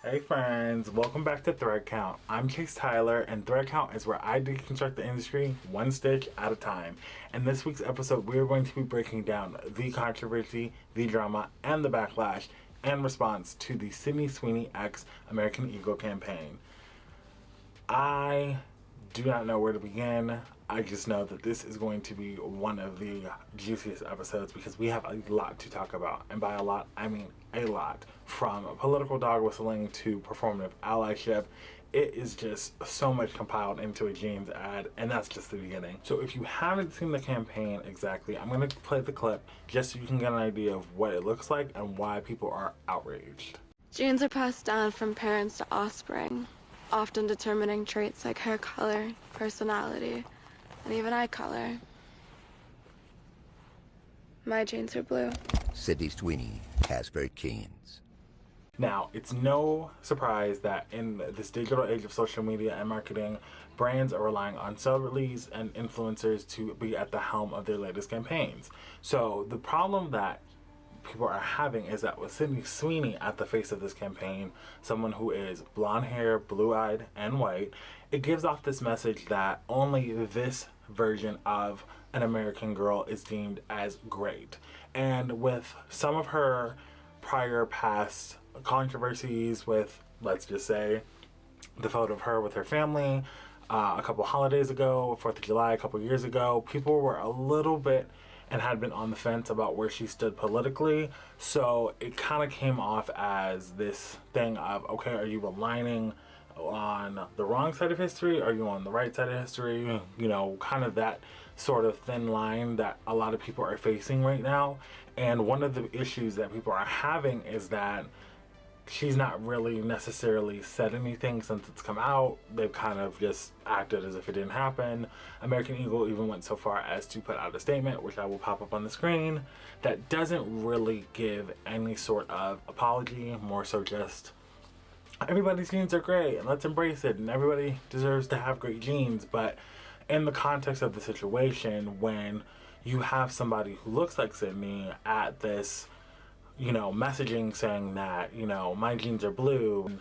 Hey friends, welcome back to Thread Count. I'm Chase Tyler, and Thread Count is where I deconstruct the industry one stitch at a time. In this week's episode, we are going to be breaking down the controversy, the drama, and the backlash and response to the Sydney Sweeney X American Eagle campaign. I do not know where to begin. I just know that this is going to be one of the juiciest episodes because we have a lot to talk about. And by a lot, I mean a lot. From political dog whistling to performative allyship, it is just so much compiled into a jeans ad, and that's just the beginning. So if you haven't seen the campaign exactly, I'm going to play the clip just so you can get an idea of what it looks like and why people are outraged. Genes are passed down from parents to offspring, often determining traits like hair color, personality, and even eye color. My genes are blue. Sydney Sweeney has very genes. Now, it's no surprise that in this digital age of social media and marketing, brands are relying on celebrities and influencers to be at the helm of their latest campaigns. So the problem that people are having is that with Sydney Sweeney at the face of this campaign, someone who is blonde hair, blue-eyed, and white, it gives off this message that only this version of an American girl is deemed as great. And with some of her prior past controversies with, let's just say, the photo of her with her family a couple holidays ago, 4th of July a couple years ago, people were a little bit and had been on the fence about where she stood politically. So it kind of came off as this thing of, okay, are you aligning on the wrong side of history? Are you on the right side of history? You know, kind of that sort of thin line that a lot of people are facing right now. And one of the issues that people are having is that she's not really necessarily said anything since it's come out. They've kind of just acted as if it didn't happen. American Eagle even went so far as to put out a statement, which I will pop up on the screen, that doesn't really give any sort of apology, more so just everybody's genes are great and let's embrace it and everybody deserves to have great genes. But in the context of the situation, when you have somebody who looks like Sydney at this, you know, messaging saying that, you know, my genes are blue,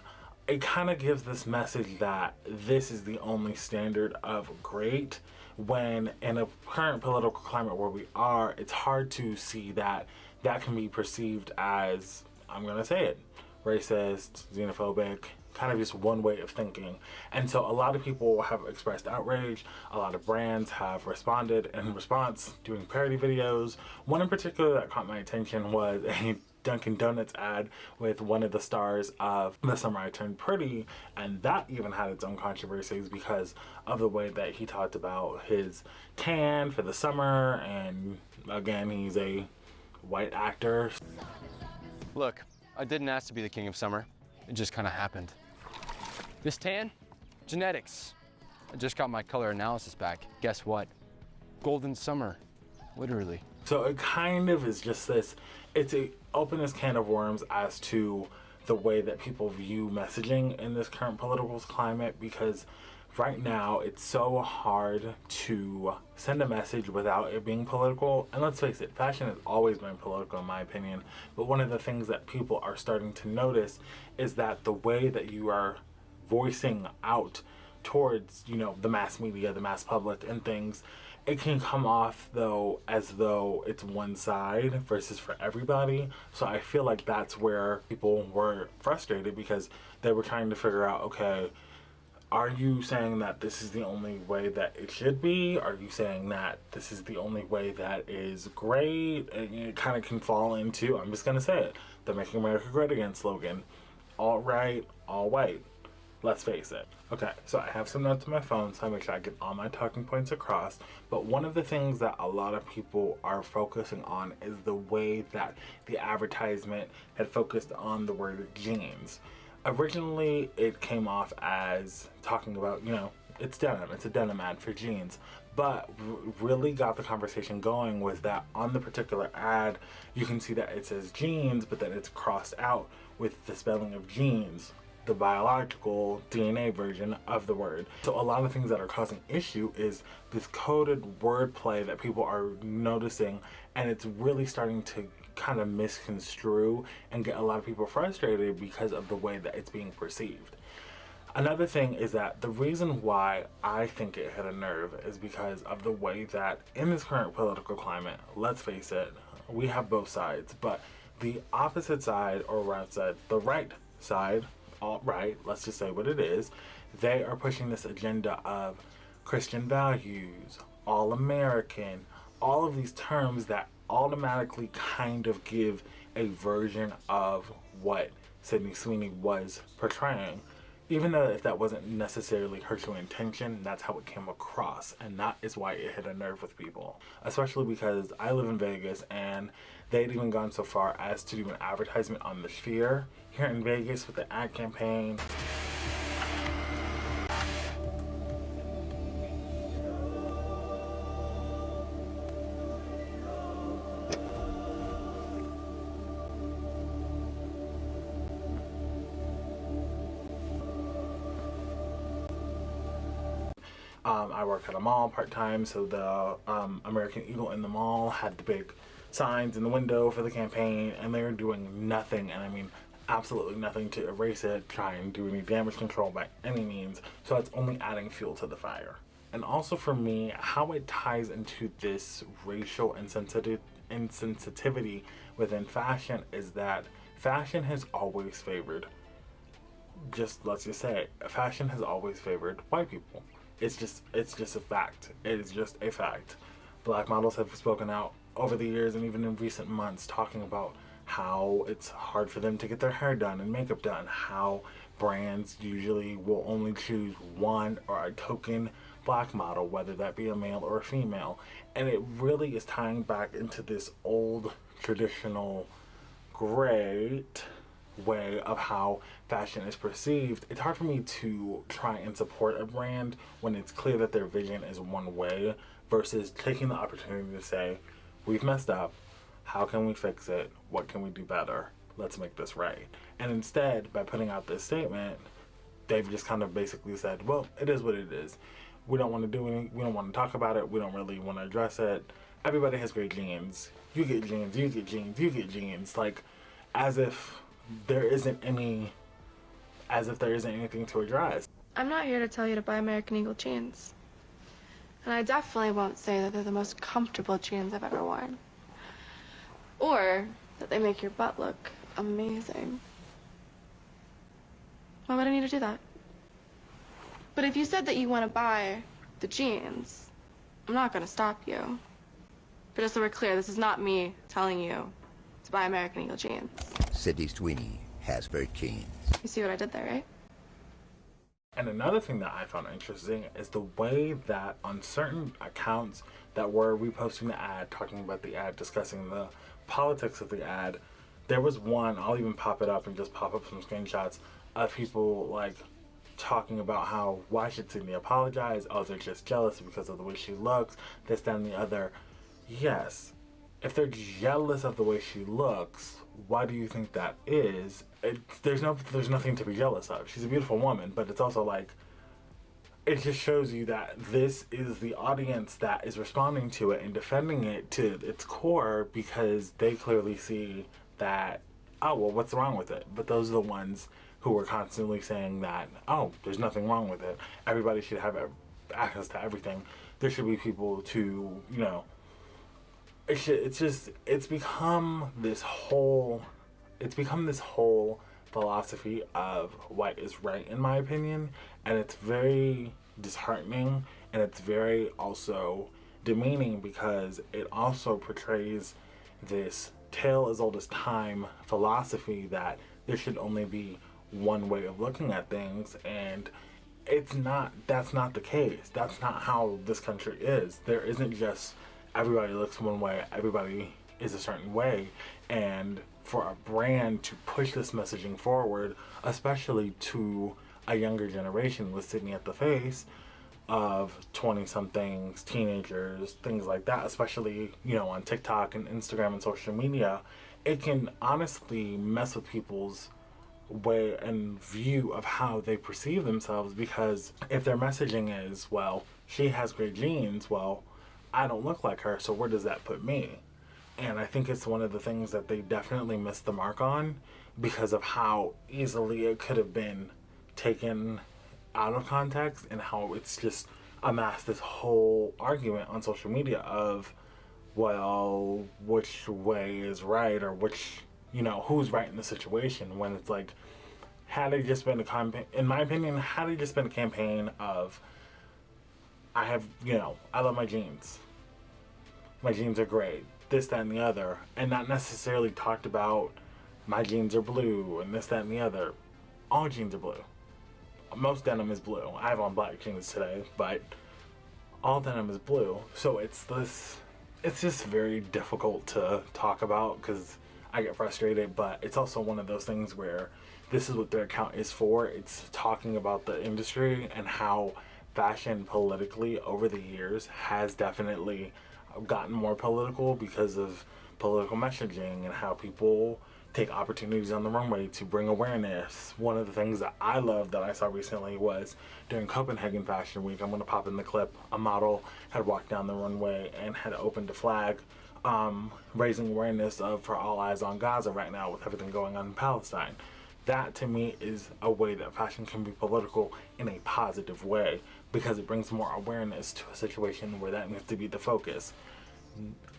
it kind of gives this message that this is the only standard of great, when in a current political climate where we are, it's hard to see that that can be perceived as, I'm gonna say it, racist, xenophobic, kind of just one way of thinking. And so a lot of people have expressed outrage. A lot of brands have responded in response, doing parody videos. One in particular that caught my attention was a Dunkin' Donuts ad with one of the stars of The Summer I Turned Pretty, and that even had its own controversies because of the way that he talked about his tan for the summer, and again, he's a white actor. Look, I didn't ask to be the king of summer. It just kind of happened. This tan? Genetics. I just got my color analysis back. Guess what? Golden summer. Literally. So it kind of is just this, it's a openness can of worms as to the way that people view messaging in this current political climate, because right now it's so hard to send a message without it being political. And let's face it, fashion has always been political in my opinion, but one of the things that people are starting to notice is that the way that you are voicing out towards, you know, the mass media, the mass public and things, it can come off though as though it's one side versus for everybody. So I feel like that's where people were frustrated, because they were trying to figure out, okay, are you saying that this is the only way that it should be? Are you saying that this is the only way that is great? And it kind of can fall into, I'm just gonna say it, the Making America Great Again slogan, all right, all white. Let's face it. Okay, so I have some notes on my phone, so I make sure I get all my talking points across. But one of the things that a lot of people are focusing on is the way that the advertisement had focused on the word jeans. Originally, it came off as talking about, you know, it's denim, it's a denim ad for jeans. But really got the conversation going was that on the particular ad, you can see that it says jeans, but then it's crossed out with the spelling of jeans, the biological DNA version of the word. So a lot of things that are causing issue is this coded wordplay that people are noticing, and it's really starting to kind of misconstrue and get a lot of people frustrated because of the way that it's being perceived. Another thing is that the reason why I think it hit a nerve is because of the way that in this current political climate, let's face it, we have both sides, but the opposite side, or rather the right side, alt-right, let's just say what it is, they are pushing this agenda of Christian values, all-American, all of these terms that automatically kind of give a version of what Sydney Sweeney was portraying. Even though if that wasn't necessarily her true intention, that's how it came across. And that is why it hit a nerve with people. Especially because I live in Vegas, and they'd even gone so far as to do an advertisement on the Sphere here in Vegas with the ad campaign. I work at a mall part-time, so the American Eagle in the mall had the big signs in the window for the campaign, and they were doing nothing, and I mean absolutely nothing to erase it, try and do any damage control by any means, so it's only adding fuel to the fire. And also for me, how it ties into this racial insensitivity within fashion is that fashion has always favored, let's just say it, fashion has always favored white people. It's just a fact. It is just a fact. Black models have spoken out over the years and even in recent months talking about how it's hard for them to get their hair done and makeup done, how brands usually will only choose one or a token black model, whether that be a male or a female. And it really is tying back into this old traditional great way of how fashion is perceived. It's hard for me to try and support a brand when it's clear that their vision is one way versus taking the opportunity to say, we've messed up, how can we fix it, what can we do better, let's make this right. And instead, by putting out this statement, they've just kind of basically said, well, it is what it is. We don't want to do anything, we don't want to talk about it, we don't really want to address it. Everybody has great genes. You get genes, you get genes, you get genes. Like, as if there isn't anything to address. I'm not here to tell you to buy American Eagle jeans. And I definitely won't say that they're the most comfortable jeans I've ever worn. Or that they make your butt look amazing. Why would I need to do that? But if you said that you want to buy the jeans, I'm not going to stop you. But just so we're clear, this is not me telling you to buy American Eagle jeans. Sydney Sweeney has very keen. You see what I did there, right? And another thing that I found interesting is the way that on certain accounts that were reposting the ad, talking about the ad, discussing the politics of the ad, there was one, I'll even pop it up and just pop up some screenshots of people like talking about how, why should Sydney apologize? Oh, they're just jealous because of the way she looks, this, that, and the other. Yes, if they're jealous of the way she looks, why do you think that is? There's nothing to be jealous of. She's a beautiful woman, but it's also like, it just shows you that this is the audience that is responding to it and defending it to its core because they clearly see that, oh, well, what's wrong with it? But those are the ones who are constantly saying that, oh, there's nothing wrong with it. Everybody should have access to everything. There should be people to, it's become this whole philosophy of white is right, in my opinion, and it's very disheartening, and it's very also demeaning because it also portrays this tale as old as time philosophy that there should only be one way of looking at things, and that's not the case. That's not how this country is. There isn't just everybody looks one way, everybody is a certain way, and for a brand to push this messaging forward, especially to a younger generation with Sydney at the face of 20-somethings, teenagers, things like that, especially, on TikTok and Instagram and social media, it can honestly mess with people's way and view of how they perceive themselves, because if their messaging is, well, she has great genes, well, I don't look like her, so where does that put me? And I think it's one of the things that they definitely missed the mark on because of how easily it could have been taken out of context and how it's just amassed this whole argument on social media of, well, which way is right, or which, who's right in the situation, when it's like, had it just been a campaign, in my opinion, had it just been a campaign of, I love my jeans. My jeans are great. This, that, and the other. And not necessarily talked about my jeans are blue and this, that, and the other. All jeans are blue. Most denim is blue. I have on black jeans today, but all denim is blue. So it's just very difficult to talk about because I get frustrated, but it's also one of those things where this is what their account is for. It's talking about the industry and how fashion politically over the years has definitely gotten more political because of political messaging and how people take opportunities on the runway to bring awareness. One of the things that I love that I saw recently was during Copenhagen Fashion Week, I'm going to pop in the clip, a model had walked down the runway and had opened a flag raising awareness of for all eyes on Gaza right now with everything going on in Palestine. That to me is a way that fashion can be political in a positive way because it brings more awareness to a situation where that needs to be the focus.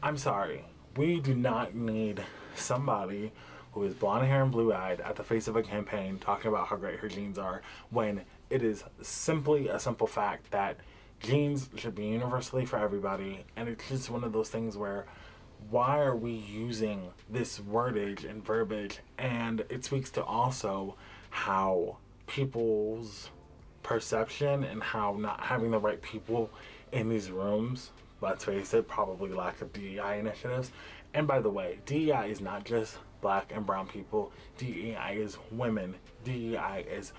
I'm sorry, we do not need somebody who is blonde hair and blue-eyed at the face of a campaign talking about how great her jeans are when it is simply a simple fact that jeans should be universally for everybody. And it's just one of those things where why are we using this wordage and verbiage? And it speaks to also how people's perception and how not having the right people in these rooms, let's face it, probably lack of DEI initiatives. And by the way, DEI is not just black and brown people. DEI is women. DEI is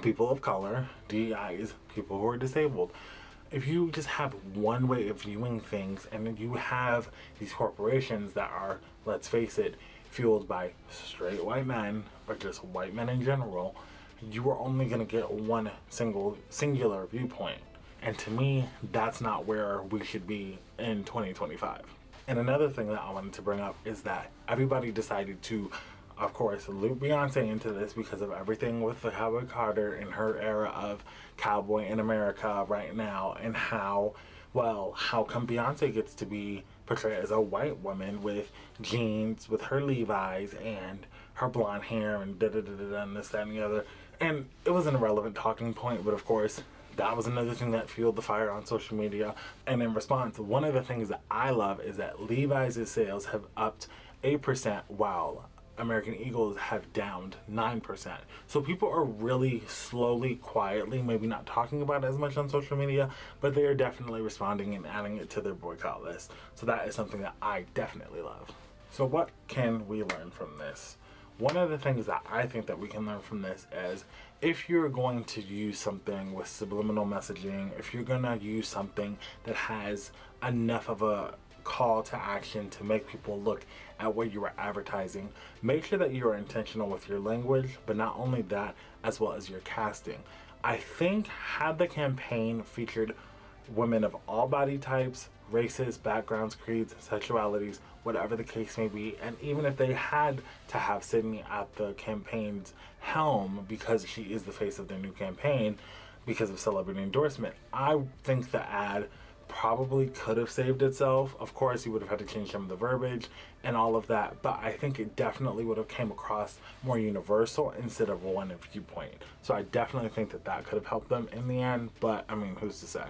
people of color. DEI is people who are disabled. If you just have one way of viewing things and then you have these corporations that are, let's face it, fueled by straight white men or just white men in general, you are only going to get one singular viewpoint. And to me, that's not where we should be in 2025. And another thing that I wanted to bring up is that everybody decided to, of course, loop Beyonce into this because of everything with the Cowboy Carter and her era of cowboy in America right now, and how come Beyonce gets to be portrayed as a white woman with jeans, with her Levi's and her blonde hair and da-da-da-da-da and this, that, and the other. And it was an irrelevant talking point, but of course, that was another thing that fueled the fire on social media. And in response, one of the things that I love is that Levi's sales have upped 8% while American Eagles have downed 9%. So people are really slowly, quietly, maybe not talking about it as much on social media, but they are definitely responding and adding it to their boycott list. So that is something that I definitely love. So what can we learn from this? One of the things that I think that we can learn from this is if you're going to use something with subliminal messaging, if you're going to use something that has enough of a call to action to make people look at what you are advertising, make sure that you are intentional with your language, but not only that, as well as your casting. I think had the campaign featured women of all body types, races, backgrounds, creeds, sexualities, whatever the case may be, and even if they had to have Sydney at the campaign's helm because she is the face of their new campaign because of celebrity endorsement, I think the ad probably could have saved itself. Of course, you would have had to change some of the verbiage and all of that, but I think it definitely would have came across more universal instead of one viewpoint. So I definitely think that that could have helped them in the end, but I mean, who's to say?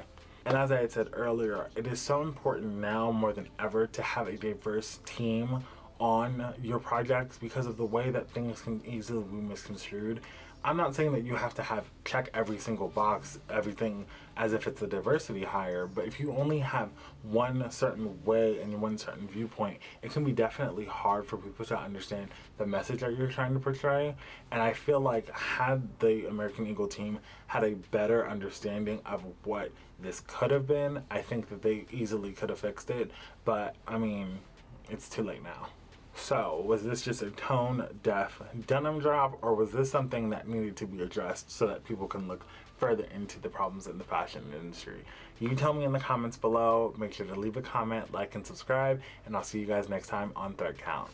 And as I had said earlier, it is so important now more than ever to have a diverse team on your projects because of the way that things can easily be misconstrued. I'm not saying that you have to check every single box, everything as if it's a diversity hire, but if you only have one certain way and one certain viewpoint, it can be definitely hard for people to understand the message that you're trying to portray. And I feel like had the American Eagle team had a better understanding of what this could have been, I think that they easily could have fixed it. But I mean, it's too late now. So, was this just a tone-deaf denim drop, or was this something that needed to be addressed so that people can look further into the problems in the fashion industry? You tell me in the comments below. Make sure to leave a comment, like, and subscribe, and I'll see you guys next time on Third Count.